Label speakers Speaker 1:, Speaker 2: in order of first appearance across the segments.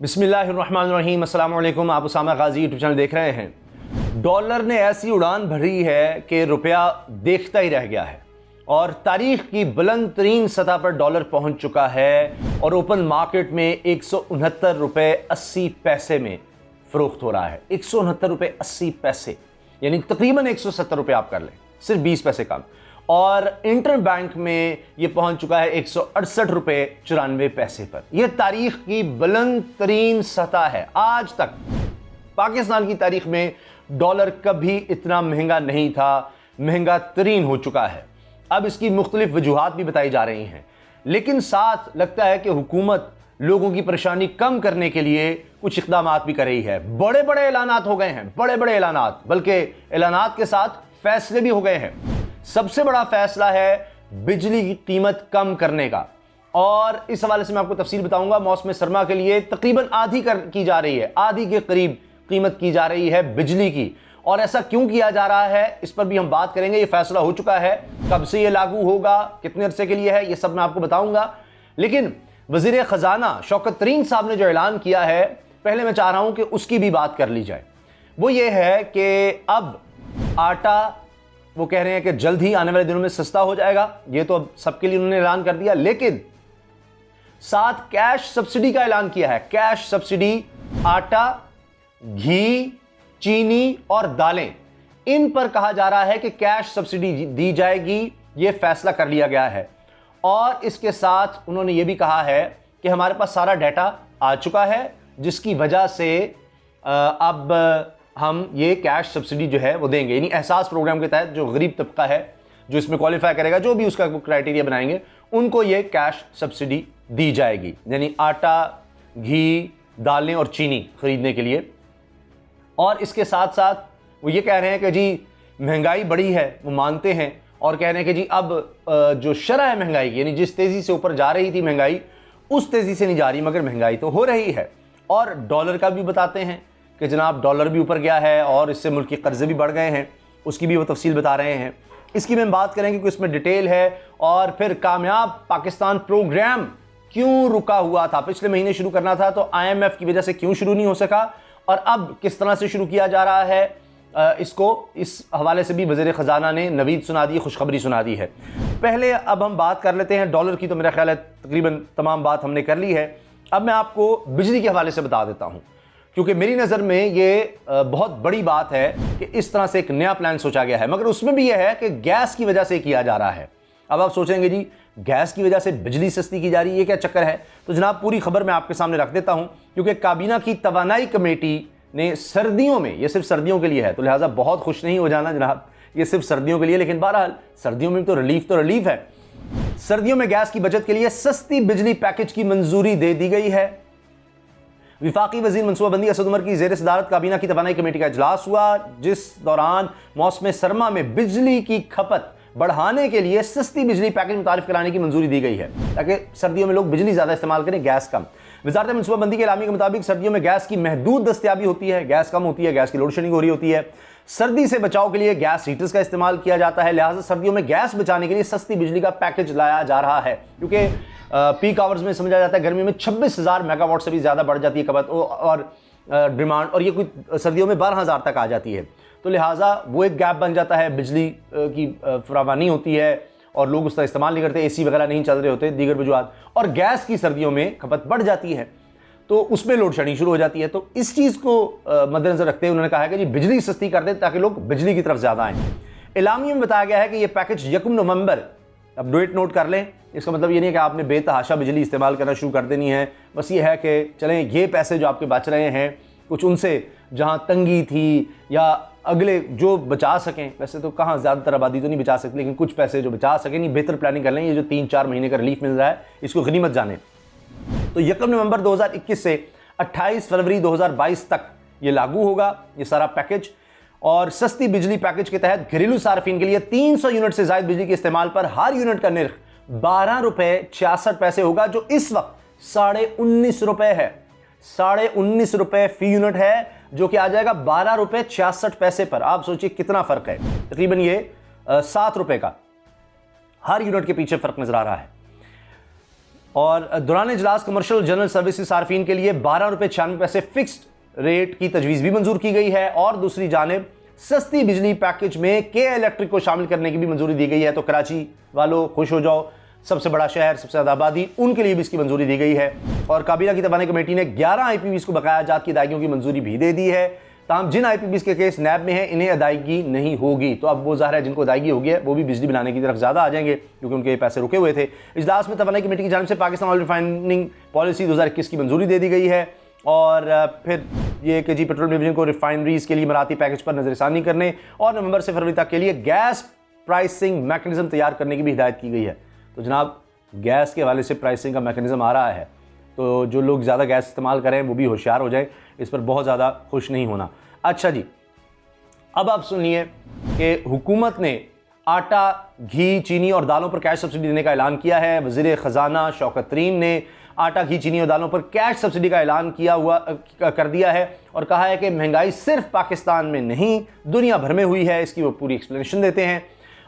Speaker 1: बिस्मिल्लाहिर्रहमानिर्रहीम, अस्सलाम वालेकुम। आप उसामा गाजी यूट्यूब चैनल देख रहे हैं। डॉलर ने ऐसी उड़ान भरी है कि रुपया देखता ही रह गया है और तारीख की बुलंद तरीन सतह पर डॉलर पहुंच चुका है और ओपन मार्केट में 169 रुपये 80 पैसे में फरोख्त हो रहा है। 169 रुपये 80 पैसे यानी तकरीबन 170 रुपये आप कर लें, सिर्फ 20 पैसे कम। और इंटर बैंक में यह पहुंच चुका है 168 रुपये 94 पैसे पर। यह तारीख की बुलंद तरीन सतह है। आज तक पाकिस्तान की तारीख में डॉलर कभी इतना महंगा नहीं था, महंगा तरीन हो चुका है। अब इसकी मुख्तलिफ वजूहात भी बताई जा रही हैं, लेकिन साथ लगता है कि हुकूमत लोगों की परेशानी कम करने के लिए कुछ इक़दाम भी कर रही है। बड़े बड़े ऐलानात हो गए हैं, बड़े बड़े ऐलानात, बल्कि ऐलानात के साथ फैसले भी हो गए हैं। सबसे बड़ा फैसला है बिजली की कीमत कम करने का, और इस हवाले से मैं आपको तफसील बताऊंगा। मौसम सरमा के लिए तकरीबन आधी की जा रही है, आधी के करीब कीमत की जा रही है बिजली की। और ऐसा क्यों किया जा रहा है, इस पर भी हम बात करेंगे। यह फैसला हो चुका है, कब से यह लागू होगा, कितने अरसे के लिए है, यह सब मैं आपको बताऊंगा। लेकिन वजीर खजाना शौकत तरीन साहब ने जो ऐलान किया है, पहले मैं चाह रहा हूं कि उसकी भी बात कर ली जाए। वो ये है कि अब आटा, वो कह रहे हैं कि जल्द ही आने वाले दिनों में सस्ता हो जाएगा। ये तो अब सबके लिए उन्होंने ऐलान कर दिया, लेकिन साथ कैश सब्सिडी का ऐलान किया है। कैश सब्सिडी आटा, घी, चीनी और दालें, इन पर कहा जा रहा है कि कैश सब्सिडी दी जाएगी। यह फैसला कर लिया गया है। और इसके साथ उन्होंने यह भी कहा है कि हमारे पास सारा डाटा आ चुका है, जिसकी वजह से अब हम ये कैश सब्सिडी जो है वो देंगे। यानी एहसास प्रोग्राम के तहत जो गरीब तबका है, जो इसमें क्वालिफाई करेगा, जो भी उसका क्राइटेरिया बनाएंगे, उनको ये कैश सब्सिडी दी जाएगी। यानी आटा, घी, दालें और चीनी खरीदने के लिए। और इसके साथ साथ वो ये कह रहे हैं कि जी महंगाई बढ़ी है, वो मानते हैं, और कह रहे हैं कि जी अब जो शरह है महंगाई की, यानी जिस तेज़ी से ऊपर जा रही थी महंगाई, उस तेज़ी से नहीं जा रही, मगर महंगाई तो हो रही है। और डॉलर का भी बताते हैं कि जनाब डॉलर भी ऊपर गया है और इससे मुल्क के कर्जे भी बढ़ गए हैं, उसकी भी वो तफसील बता रहे हैं। इसकी मैं बात करेंगे कि इसमें डिटेल है। और फिर कामयाब पाकिस्तान प्रोग्राम क्यों रुका हुआ था, पिछले महीने शुरू करना था तो IMF की वजह से क्यों शुरू नहीं हो सका, और अब किस तरह से शुरू किया जा रहा है, इसको इस हवाले से भी वज़ीर ख़जाना ने नवीद सुना दी, खुशखबरी सुना दी है। पहले अब हम बात कर लेते हैं डॉलर की, तो मेरा ख्याल है तकरीबन तमाम बात हमने कर ली है। अब मैं आपको बिजली के हवाले से बता देता हूँ, क्योंकि मेरी नज़र में ये बहुत बड़ी बात है कि इस तरह से एक नया प्लान सोचा गया है, मगर उसमें भी यह है कि गैस की वजह से किया जा रहा है। अब आप सोचेंगे जी गैस की वजह से बिजली सस्ती की जा रही है, ये क्या चक्कर है? तो जनाब पूरी खबर मैं आपके सामने रख देता हूं, क्योंकि काबीना की तवानाई कमेटी ने सर्दियों में, ये सिर्फ सर्दियों के लिए है, तो लिहाजा बहुत खुश नहीं हो जाना जनाब, ये सिर्फ सर्दियों के लिए, लेकिन बहरहाल सर्दियों में तो रिलीफ है। सर्दियों में गैस की बचत के लिए सस्ती बिजली पैकेज की मंजूरी दे दी गई है। विफाकी वजीर मनसूबाबंदी असद उमर की ज़ेर सदारत काबीना की तवानाई कमेटी का इजलास हुआ, जिस दौरान मौसम सरमा में बिजली की खपत बढ़ाने के लिए सस्ती बिजली पैकेज मुतारिफ कराने की मंजूरी दी गई है, ताकि सर्दियों में लोग बिजली ज़्यादा इस्तेमाल करें, गैस कम। वजारत मनसूबाबंदी के एलामी के मुताबिक सर्दियों में गैस की महदूद दस्तियाबी होती है, गैस कम होती है, गैस की लोड शेडिंग हो रही होती है। सर्दी से बचाव के लिए गैस हीटर्स का इस्तेमाल किया जाता है, लिहाजा सर्दियों में गैस बचाने के लिए सस्ती बिजली का पैकेज लाया जा रहा है, क्योंकि पीक आवर्स में समझा जाता है गर्मी में 26,000 मेगावाट से भी ज़्यादा बढ़ जाती है खपत और डिमांड, और ये कोई सर्दियों में 12,000 तक आ जाती है। तो लिहाजा वो एक गैप बन जाता है, बिजली की फरावानी होती है और लोग उसका इस्तेमाल नहीं करते, AC वगैरह नहीं चल रहे होते, दीगर वजूहात, और गैस की सर्दियों में खपत बढ़ जाती है, तो उसमें लोड शेडिंग शुरू हो जाती है। तो इस चीज़ को मद्देनजर रखते हुए उन्होंने कहा है कि जी बिजली सस्ती कर दें ताकि लोग बिजली की तरफ ज़्यादा आएँ। एलामिया में बताया गया है कि यह पैकेज 1 नवंबर, अब डेट नोट कर लें, इसका मतलब ये नहीं है कि आपने बेतहाशा बिजली इस्तेमाल करना शुरू कर देनी है, बस ये है कि चलें ये पैसे जो आपके बच रहे हैं कुछ उनसे जहाँ तंगी थी या अगले जो बचा सकें, वैसे तो कहाँ ज़्यादातर आबादी तो नहीं बचा सकती, लेकिन कुछ पैसे जो बचा सकें, नहीं बेहतर प्लानिंग कर लें। ये जो 3-4 महीने का रिलीफ मिल रहा है इसको गनीमत जाने। तो 1 नवंबर 2021 से 28 फरवरी 2022 तक ये लागू होगा ये सारा पैकेज। और सस्ती बिजली पैकेज के तहत घरेलू सार्फिन के लिए 300 यूनिट से ज़ायद बिजली के इस्तेमाल पर हर यूनिट का निर्ख 12 रुपये 66 पैसे होगा, जो इस वक्त 19.5 रुपये है। 19.5 रुपये फी यूनिट है, जो कि आ जाएगा 12 रुपये 66 पैसे पर। आप सोचिए कितना फ़र्क है, तकरीबन ये 7 रुपये का हर यूनिट के पीछे फ़र्क नज़र आ रहा है। और दौरान इजलास कमर्शियल जनरल सर्विसेज सार्फिन के लिए 12 रुपये 96 पैसे फिक्स्ड रेट की तजवीज़ भी मंजूर की गई है। और दूसरी जानिब सस्ती बिजली पैकेज में के इलेक्ट्रिक को शामिल करने की भी मंजूरी दी गई है। तो कराची वालों खुश हो जाओ, सबसे बड़ा शहर, सबसे ज़्यादा आबादी, उनके लिए भी इसकी मंजूरी दी गई है। और काबीना की तबानी कमेटी ने 11 IPVs को बकाया जात की अदायगियों की मंजूरी भी दे दी है। ताहम जिन IPVs के केस नैब में हैं इन्हें अदायगी नहीं होगी। तो अब वो ज़ाहिर है जिनको अदायगी होगी है वो भी बिजली बनाने की तरफ ज़्यादा आ जाएंगे क्योंकि उनके पैसे रुके हुए थे। इजलास में तवानाई कमेटी की जानिब से पाकिस्तान ऑयल रिफाइनिंग पॉलिसी 2021 की मंजूरी दे दी गई है। और फिर ये कि जी पेट्रोल डिवीजन को रिफाइनरीज के लिए मराती पैकेज पर नजरसानी करने और नवंबर से फरवरी तक के लिए गैस प्राइसिंग मैकेनिज्म तैयार करने की भी हिदायत की गई है। तो जनाब गैस के हवाले से प्राइसिंग का मैकेनिज्म आ रहा है, तो जो लोग ज़्यादा गैस इस्तेमाल करें वो भी होशियार हो जाएं, इस पर बहुत ज़्यादा खुश नहीं होना। अच्छा जी, अब आप सुनिए कि हुकूमत ने आटा, घी, चीनी और दालों पर कैश सब्सिडी देने का ऐलान किया है। वज़ीर ख़जाना शौकत तरीन ने आटा, घी, चीनी और दालों पर कैश सब्सिडी का ऐलान कर दिया है और कहा है कि महंगाई सिर्फ पाकिस्तान में नहीं दुनिया भर में हुई है। इसकी वो पूरी एक्सप्लेनेशन देते हैं।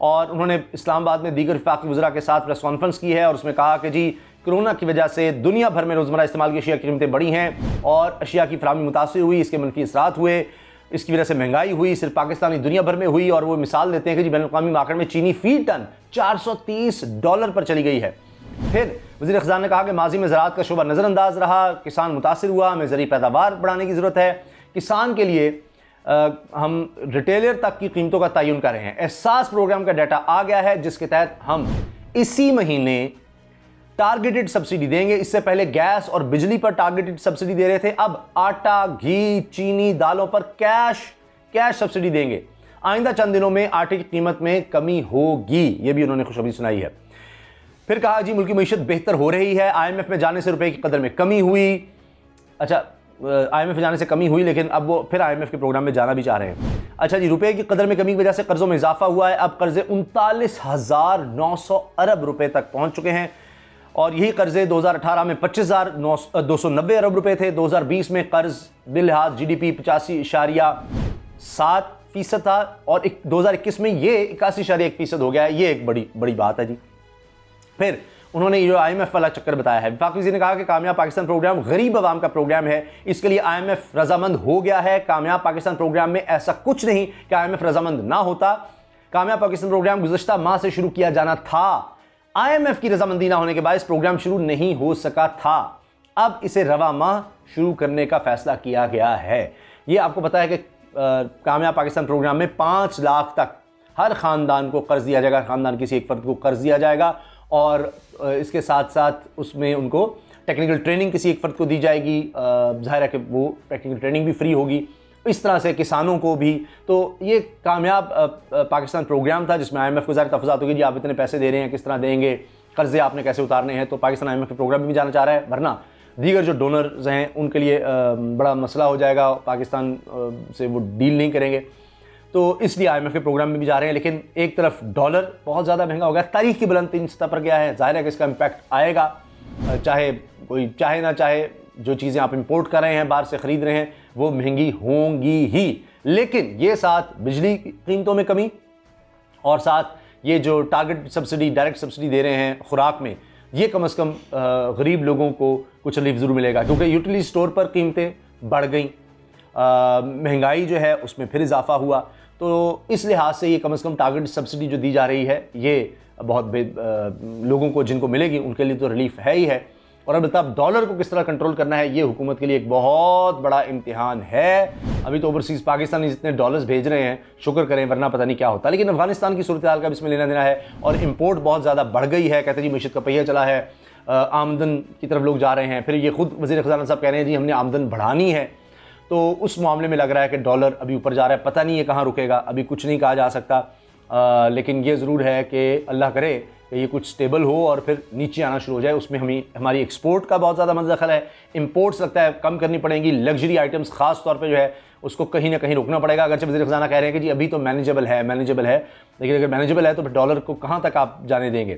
Speaker 1: और उन्होंने इस्लामाबाद में दीगर वफाकी वज़रा के साथ प्रेस कॉन्फ्रेंस की है और उसमें कहा कि जी कोरोना की वजह से दुनिया भर में रोज़मर्रा इस्तेमाल की अशिया की कीमतें बढ़ी हैं और अशिया की फराहमी मुतासिर हुई, इसके मनफी असरात हुए, इसकी वजह से महंगाई हुई, सिर्फ पाकिस्तानी दुनिया भर में हुई। और वो मिसाल देते हैं कि जी बैनुल-अक़वामी मार्केट में चीनी फी टन $430 पर चली गई है। फिर वज़ीर ख़ज़ाना ने कहा कि माजी में ज़राअत का शोबा नज़रअंदाज रहा, किसान मुतासिर हुआ, हमें ज़रूरी पैदावार बढ़ाने की ज़रूरत है। किसान के लिए हम रिटेलर तक की कीमतों का तयन कर रहे हैं। एहसास प्रोग्राम का डाटा आ गया है जिसके तहत हम इसी महीने टारगेटेड सब्सिडी देंगे। इससे पहले गैस और बिजली पर टारगेटेड सब्सिडी दे रहे थे, अब आटा, घी, चीनी, दालों पर कैश सब्सिडी देंगे। आइंदा चंद दिनों में आटे की कीमत में कमी होगी, यह भी उन्होंने खुशखबरी सुनाई है। फिर कहा जी मुल्की मईशत बेहतर हो रही है, IMF में जाने से रुपए की कदर में कमी हुई। अच्छा, IMF में जाने से कमी हुई लेकिन अब वो फिर IMF के प्रोग्राम में जाना भी चाह रहे हैं। अच्छा जी, रुपए की कदर में कमी की वजह से कर्जों में इजाफा हुआ है। अब कर्जे 39,900 अरब रुपए तक पहुंच चुके हैं और यही कर्जे 2018 में 25,290 अरब रुपए थे। 2020 में कर्ज बिलहाज GDP 85.7% था और 2021 में ये 81.1% हो गया है। ये एक बड़ी बात है जी। फिर उन्होंने ये IMF वाला चक्कर बताया है। वफाकी वज़ीर ने कहा कि कामयाब पाकिस्तान प्रोग्राम गरीब आवाम का प्रोग्राम है, इसके लिए IMF रजामंद हो गया है। कामयाब पाकिस्तान प्रोग्राम में ऐसा कुछ नहीं कि IMF रजामंद ना होता। कामयाब पाकिस्तान प्रोग्राम गुज़श्ता माह से शुरू किया जाना था, IMF की रजामंदी ना होने के बाद इस प्रोग्राम शुरू नहीं हो सका था। अब इसे रवा माह शुरू करने का फैसला किया गया है। ये आपको पता है कि कामयाब पाकिस्तान प्रोग्राम में 5 लाख तक हर ख़ानदान को कर्ज दिया जाएगा, ख़ानदान किसी एक फ़र्द को कर्ज दिया जाएगा और इसके साथ साथ उसमें उनको टेक्निकल ट्रेनिंग किसी एक फ़र्द को दी जाएगी। ज़ाहिर है कि वो टेक्निकल ट्रेनिंग भी फ्री होगी। इस तरह से किसानों को भी। तो ये कामयाब पाकिस्तान प्रोग्राम था जिसमें IMF को ज़ाहिर तफज़ात होगी, जी आप इतने पैसे दे रहे हैं, किस तरह देंगे, कर्जे आपने कैसे उतारने हैं। तो पाकिस्तान IMF के प्रोग्राम में भी जाना चाह रहा है, वरना दीगर जो डोनर्स हैं उनके लिए बड़ा मसला हो जाएगा, पाकिस्तान से वो डील नहीं करेंगे। तो इसलिए IMF के प्रोग्राम में भी जा रहे हैं। लेकिन एक तरफ डॉलर बहुत ज़्यादा महंगा हो गया, तारीख की बुलंद तरीन सतह पर गया है। ज़ाहिर है कि इसका इम्पैक्ट आएगा, चाहे कोई चाहे ना चाहे। जो चीज़ें आप इंपोर्ट कर रहे हैं, बाहर से ख़रीद रहे हैं, वो महंगी होंगी ही। लेकिन ये साथ बिजली की कीमतों में कमी और साथ ये जो टारगेट सब्सिडी, डायरेक्ट सब्सिडी दे रहे हैं खुराक में, ये कम अज़ कम गरीब लोगों को कुछ रिलीफ ज़रूर मिलेगा। क्योंकि यूटिलिटी स्टोर पर कीमतें बढ़ गई, महंगाई जो है उसमें फिर इजाफा हुआ। तो इस लिहाज से ये कम अज़ कम टारगेट सब्सिडी जो दी जा रही है ये बहुत लोगों को जिनको मिलेगी उनके लिए तो रिलीफ है ही है। और अब तब डॉलर को किस तरह कंट्रोल करना है, ये हुकूमत के लिए एक बहुत बड़ा इम्तिहान है। अभी तो ओवरसीज़ पाकिस्तानी जितने डॉलर्स भेज रहे हैं शुक्र करें, वरना पता नहीं क्या होता। लेकिन अफगानिस्तान की सूरत हाल का भी इसमें लेना देना है और इम्पोर्ट बहुत ज़्यादा बढ़ गई है। कहते जी मईशत का पहिया चला है, आमदन की तरफ लोग जा रहे हैं। फिर ये खुद वज़ीर ख़ज़ाना साहब कह रहे हैं जी हमने आमदन बढ़ानी है। तो उस मामले में लग रहा है कि डॉलर अभी ऊपर जा रहा है, पता नहीं है कहाँ रुकेगा, अभी कुछ नहीं कहा जा सकता। लेकिन ये ज़रूर है कि अल्लाह करे कि ये कुछ स्टेबल हो और फिर नीचे आना शुरू हो जाए। उसमें हमारी एक्सपोर्ट का बहुत ज़्यादा मंदखल है, इंपोर्ट्स लगता है कम करनी पड़ेंगी। लग्जरी आइटम्स ख़ास तौर पे जो है उसको कहीं ना कहीं रोकना पड़ेगा। अगरचे वज़ीर ख़ज़ाना कह रहे हैं कि जी अभी तो मैनेजेबल है, लेकिन अगर मैनेजेबल है तो फिर डॉलर को कहाँ तक आप जाने देंगे।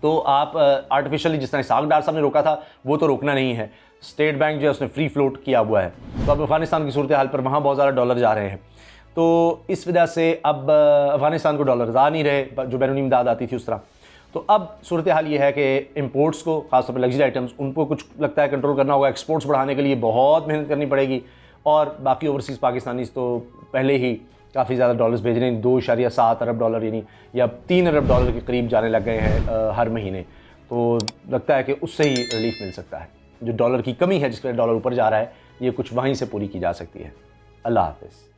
Speaker 1: तो आप आर्टिफिशियली जिस तरह इसाक डार साहब ने रोका था वो तो रोकना नहीं है। स्टेट बैंक जो है उसने फ्री फ्लोट किया हुआ है। तो अब अफ़गानिस्तान की सूरत हाल पर वहाँ बहुत ज़्यादा डॉलर जा रहे हैं। तो इस वजह से अब अफ़गानिस्तान को डॉलर आ नहीं रहे जो बैरूनी इमदाद आती थी उस तरह। तो अब सूरत हाल ये है कि इंपोर्ट्स को, खासतौर पर लग्जरी आइटम्स, उनको कुछ लगता है कंट्रोल करना होगा। एक्सपोर्ट्स बढ़ाने के लिए बहुत मेहनत करनी पड़ेगी, और बाकी ओवरसीज़ पाकिस्तानीज़ तो पहले ही काफ़ी ज़्यादा डॉलर्स भेज रहे हैं। 2.7 अरब डॉलर यानी या 3 अरब डॉलर के करीब जाने लग गए हैं हर महीने। तो लगता है कि उससे ही रिलीफ मिल सकता है। जो डॉलर की कमी है, जिसके डॉलर ऊपर जा रहा है, ये कुछ वहीं से पूरी की जा सकती है। अल्लाह हाफ़िज़।